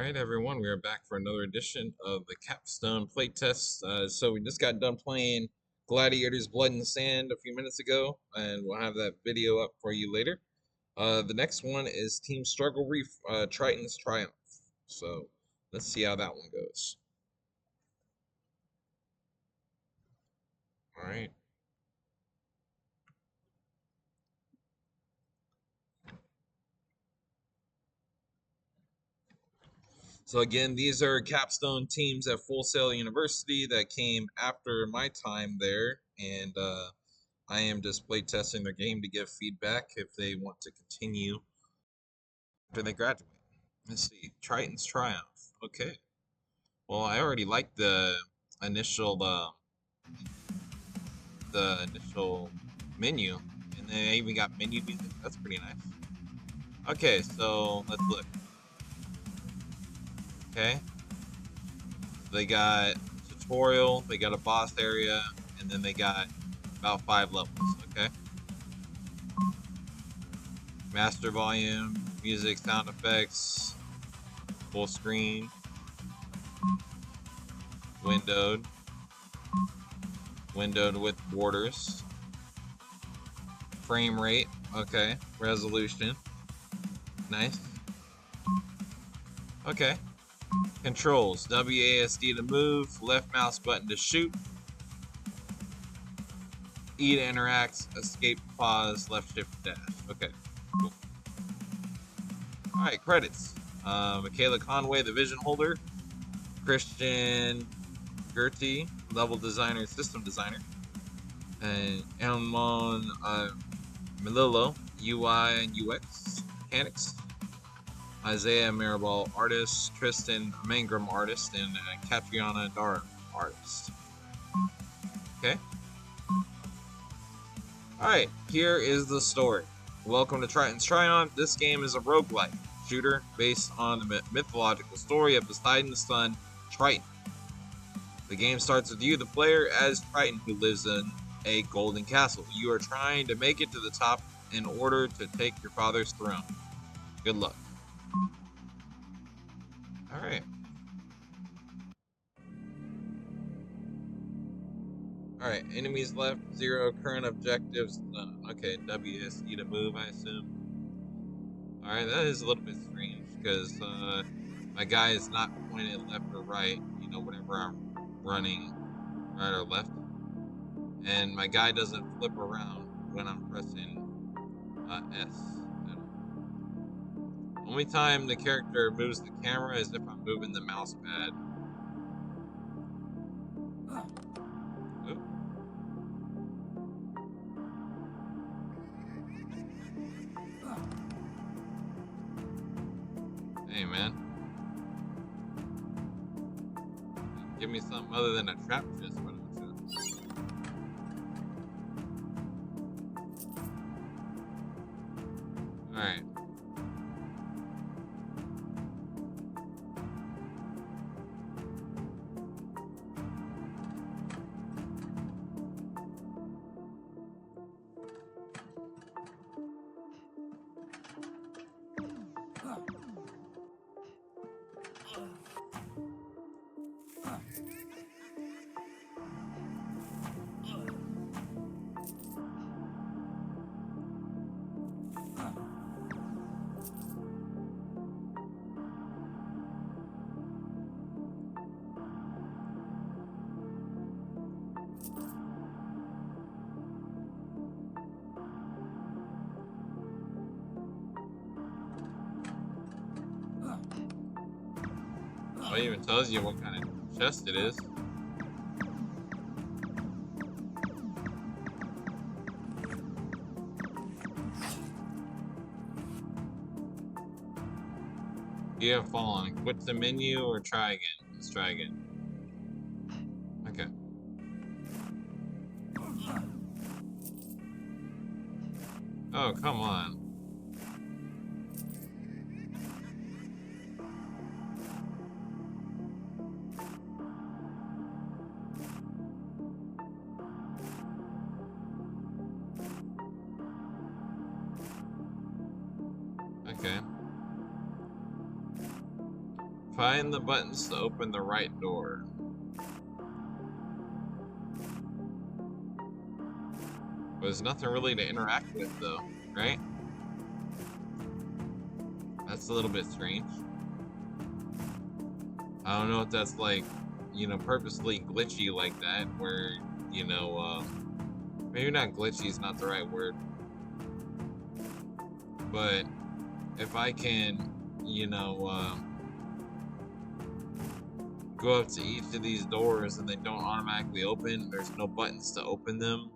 Alright everyone, we are back for another edition of the Capstone Playtest. So we just got done playing Gladiators Blood and Sand a few minutes ago, and we'll have that video up for you later. The next one is Team Struggle Reef, Tritons Triumph. So let's see how that one goes. Alright. So again, these are capstone teams at Full Sail University that came after my time there, and I am just play testing their game to give feedback if they want to continue after they graduate. Let's see, Tritons Triumph. Okay. Well, I already liked initial the initial menu, and they even got menu music. That's pretty nice. Okay, so let's look. Okay. They got tutorial, they got a boss area, and then they got about 5 levels. Okay. Master volume, music, sound effects, full screen, windowed with borders, frame rate, okay, resolution, nice. Okay. Controls, WASD to move, left mouse button to shoot, E to interact, escape, pause, left shift to dash. Okay, cool. Alright, credits. Michaela Conway, the vision holder. Christian Gertie, level designer, system designer. And Elmon Melillo, UI and UX mechanics. Isaiah Mirabal, artist. Tristan Mangrum, artist. And Catriona Dar, artist. Okay. Alright, here is the story. Welcome to Tritons Triumph. This game is a roguelike shooter based on the mythological story of Poseidon's son, Triton. The game starts with you, the player, as Triton, who lives in a golden castle. You are trying to make it to the top in order to take your father's throne. Good luck. Alright. Alright, enemies left, 0, current objectives, none. Okay, WSE to move, I assume. Alright, that is a little bit strange, because my guy is not pointed left or right, you know, whenever I'm running right or left. And my guy doesn't flip around when I'm pressing S. Only time the character moves the camera is if I'm moving the mouse pad. Oop. Hey man. Give me something other than a trap chest, why don't you? Alright. Oh, it even tells you what kind of chest it is. You have fallen. Quit the menu or try again. Let's try again. Okay. Oh, come on. Okay. Find the buttons to open the right door. There's nothing really to interact with though, right? That's a little bit strange. I don't know if that's like, you know, purposely glitchy like that, where, you know, maybe not glitchy is not the right word. But if I can, you know, go up to each of these doors and they don't automatically open, there's no buttons to open them,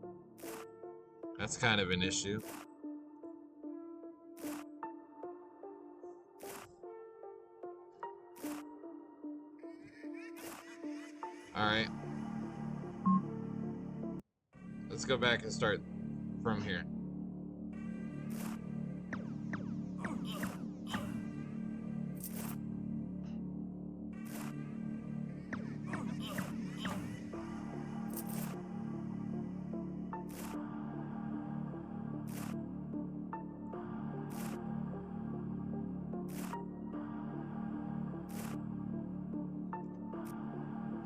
that's kind of an issue. Alright. Let's go back and start from here.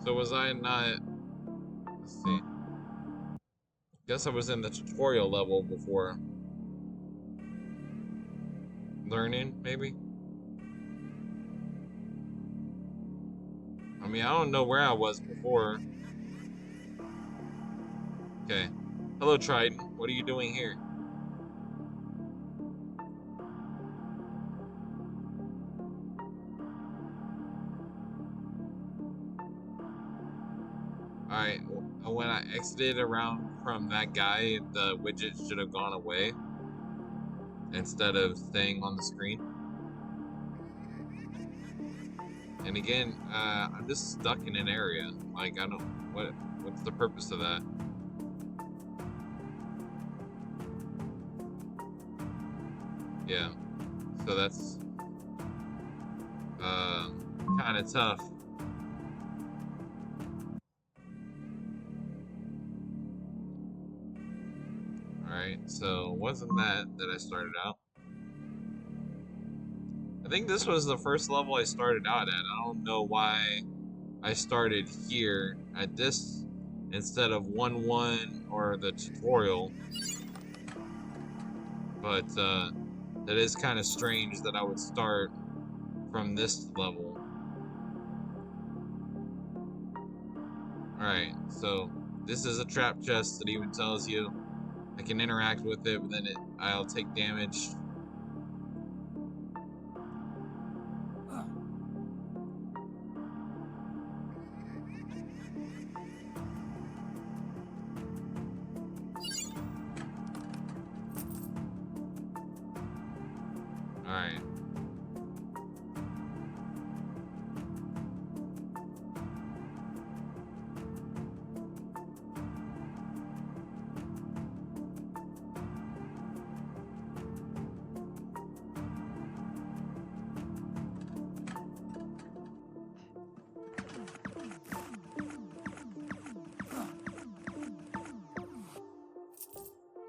So was I not... Let's see. Guess I was in the tutorial level before. Learning, maybe? I mean, I don't know where I was before. Okay. Hello, Triton. What are you doing here? Alright, when I exited around from that guy, the widget should have gone away instead of staying on the screen. And again, I'm just stuck in an area. Like, I don't... What's the purpose of that? Yeah. So that's... kind of tough. Alright, so wasn't that I started out? I think this was the first level I started out at. I don't know why I started here at this instead of 1-1 or the tutorial. But that is kind of strange that I would start from this level. Alright, so this is a trap chest that even tells you I can interact with it, but then I'll take damage. Alright.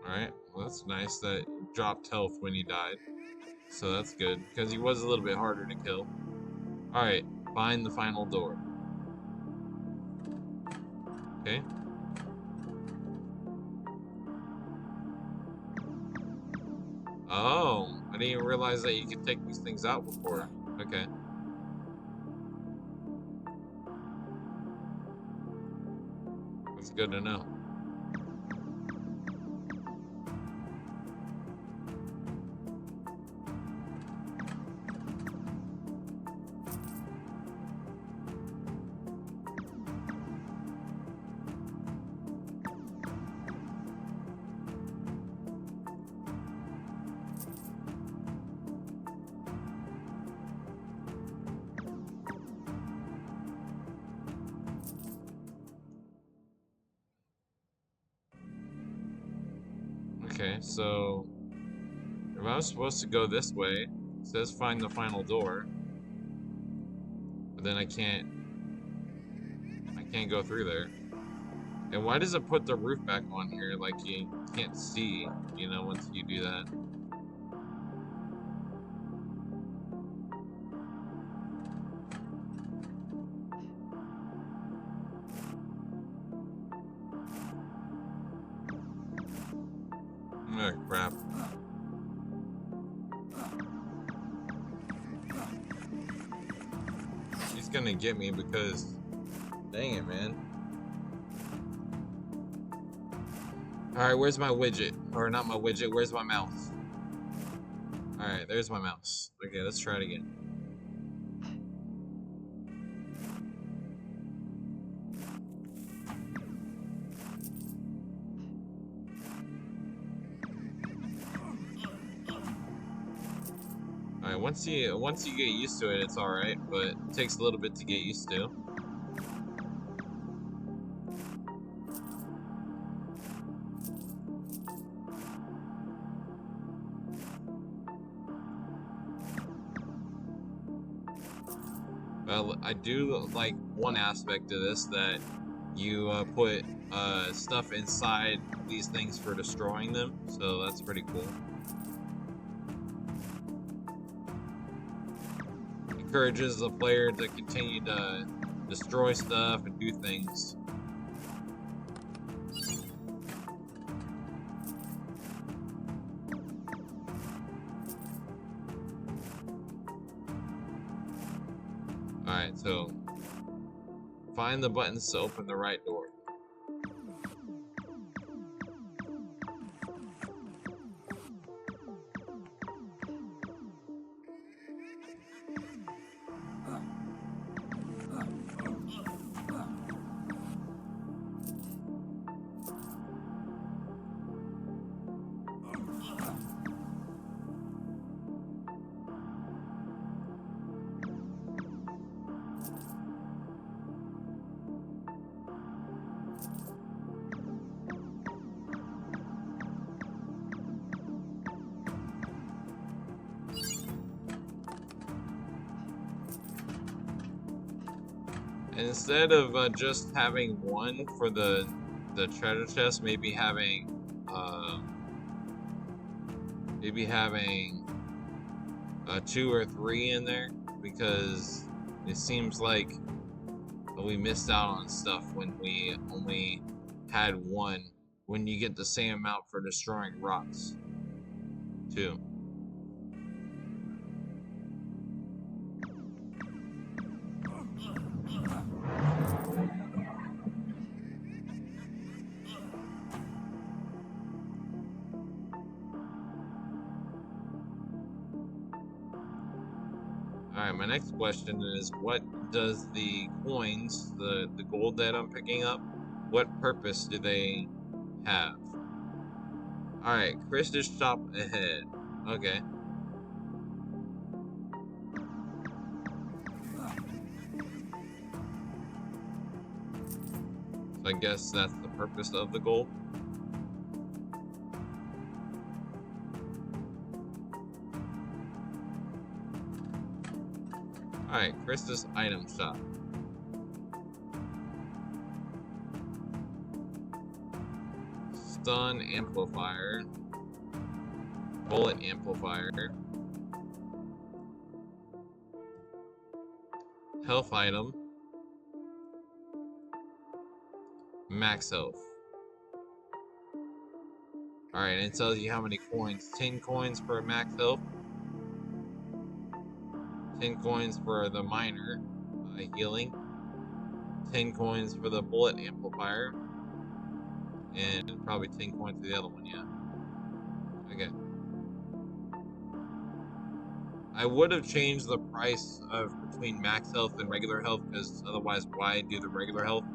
Alright, well that's nice that he dropped health when he died. So that's good, because he was a little bit harder to kill. Alright, find the final door. Okay. Oh, I didn't even realize that you could take these things out before. Okay. That's good to know. Okay, so if I was supposed to go this way, it says find the final door, but then I can't go through there. And why does it put the roof back on here? Like you can't see, you know, once you do that. Oh, crap. He's gonna get me because... Dang it, man. Alright, where's my widget? Or not my widget, where's my mouse? Alright, there's my mouse. Okay, let's try it again. Alright, once you get used to it, it's alright, but it takes a little bit to get used to. I do like one aspect of this, that you put stuff inside these things for destroying them, so that's pretty cool. Encourages the player to continue to destroy stuff and do things. Alright, so find the buttons to open the right door. Instead of just having one for the treasure chest, maybe having two or three in there, because it seems like we missed out on stuff when we only had one. When you get the same amount for destroying rocks, too. Alright, my next question is, what does the coins, the gold that I'm picking up, what purpose do they have? Alright, Krista's shop ahead. Okay. So I guess that's the purpose of the gold. Alright, Krista's item shop. Stun amplifier. Bullet amplifier. Health item. Max health. Alright, it tells you how many coins. 10 coins for max health. 10 coins for the minor healing. 10 coins for the bullet amplifier. And probably 10 coins for the other one, yeah. Okay. I would have changed the price of between max health and regular health, because otherwise why do the regular health?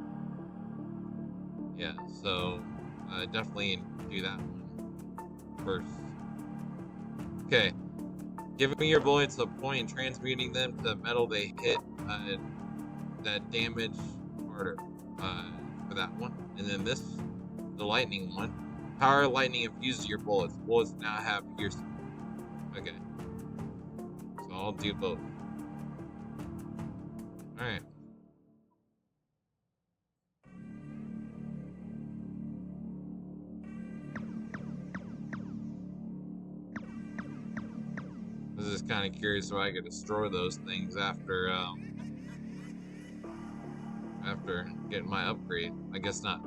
Yeah, so definitely do that one first. Okay. Giving your bullets a point and transmuting them to metal they hit that damage harder for that one. And then this, the lightning one. Power lightning infuses your bullets. Bullets now have piercing. Okay. So I'll do both. Alright. I was just kind of curious if I could destroy those things after getting my upgrade. I guess not.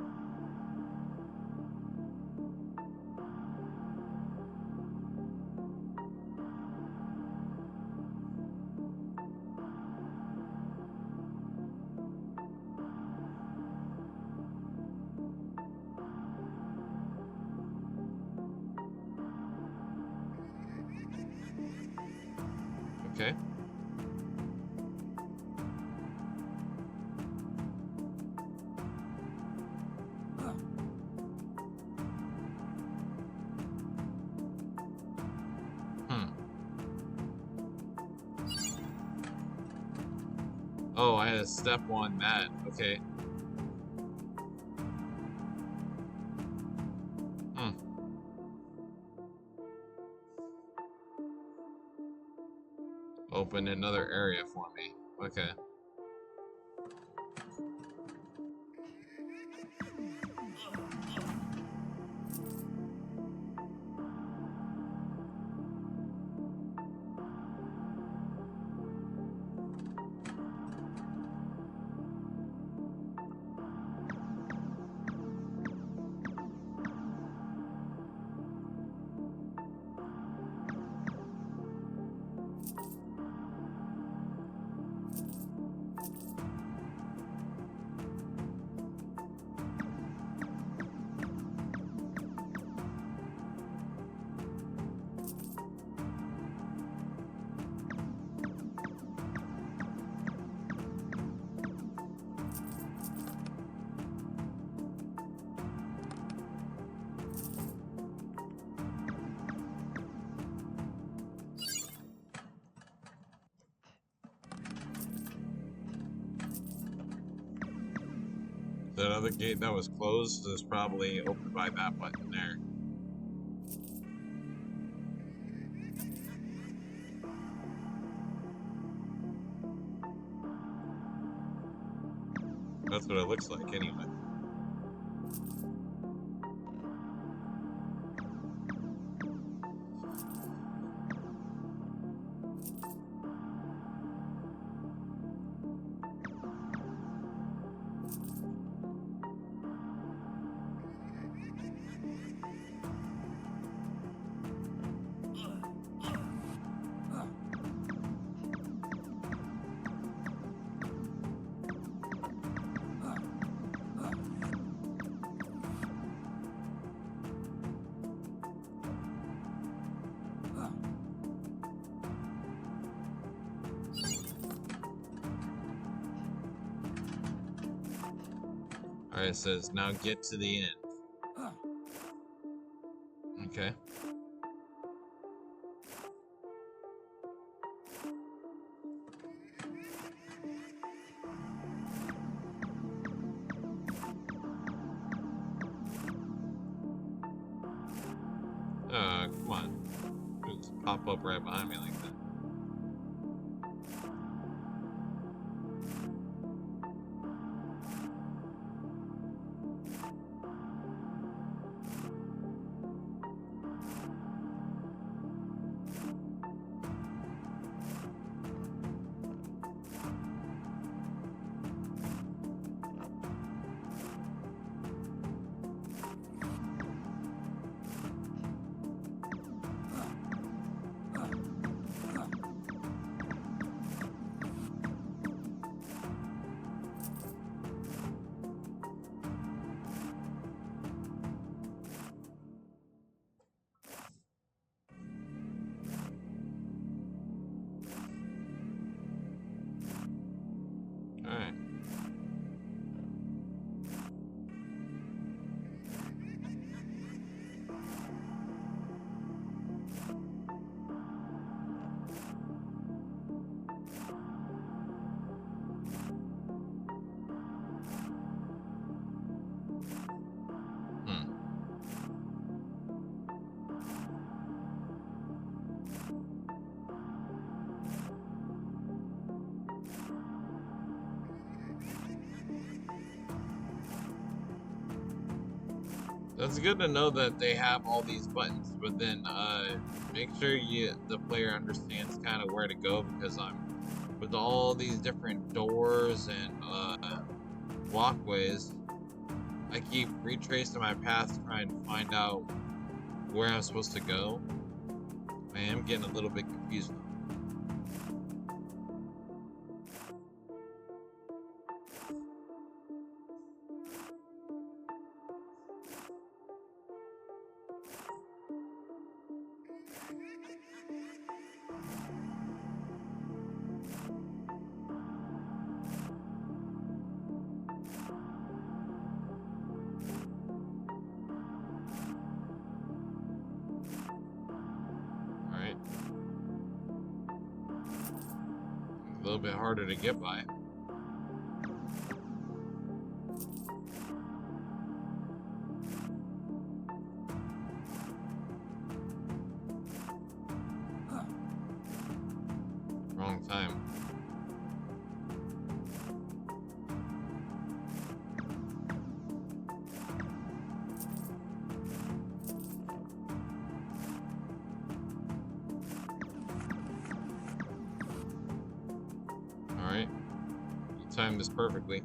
Okay. Oh, I had a step on that. Okay. Open another area for me. Okay. That other gate that was closed is probably opened by that button there. That's what it looks like anyway. Alright, it says now get to the end. Okay. Come on. Just pop up right behind me like that. Alright. That's good to know that they have all these buttons, but then make sure the player understands kind of where to go, because I'm with all these different doors and walkways. I keep retracing my path trying to find out where I'm supposed to go. I am getting a little bit confused though. little bit harder to get by. Wrong time. Alright. You timed this perfectly.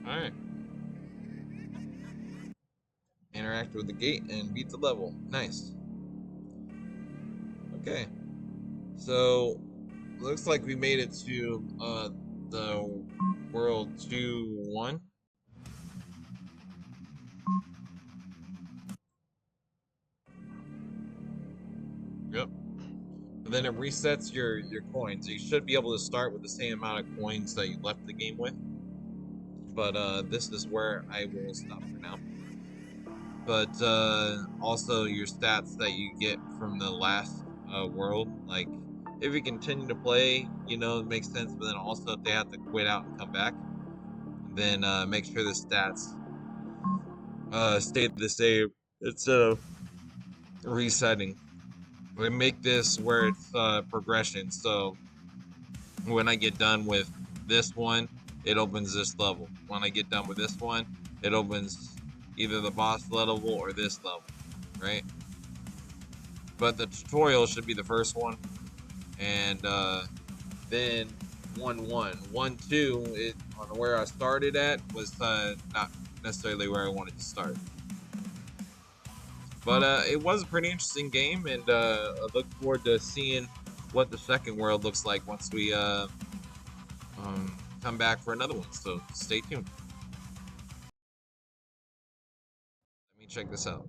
Alright. Interact with the gate and beat the level. Nice. Okay. So, looks like we made it to the world 2-1. Yep. And then it resets your coins. You should be able to start with the same amount of coins that you left the game with. But this is where I will stop for now. But also your stats that you get from the last world, like if you continue to play, you know, it makes sense. But then also if they have to quit out and come back, then make sure the stats stay the same instead of resetting. We make this where it's progression. So when I get done with this one, it opens this level. When I get done with this one, it opens either the boss level or this level, right? But the tutorial should be the first one, and then 1-1, 1-2. It on where I started at was not necessarily where I wanted to start. But it was a pretty interesting game, and I look forward to seeing what the second world looks like once we come back for another one. So stay tuned. Let me check this out.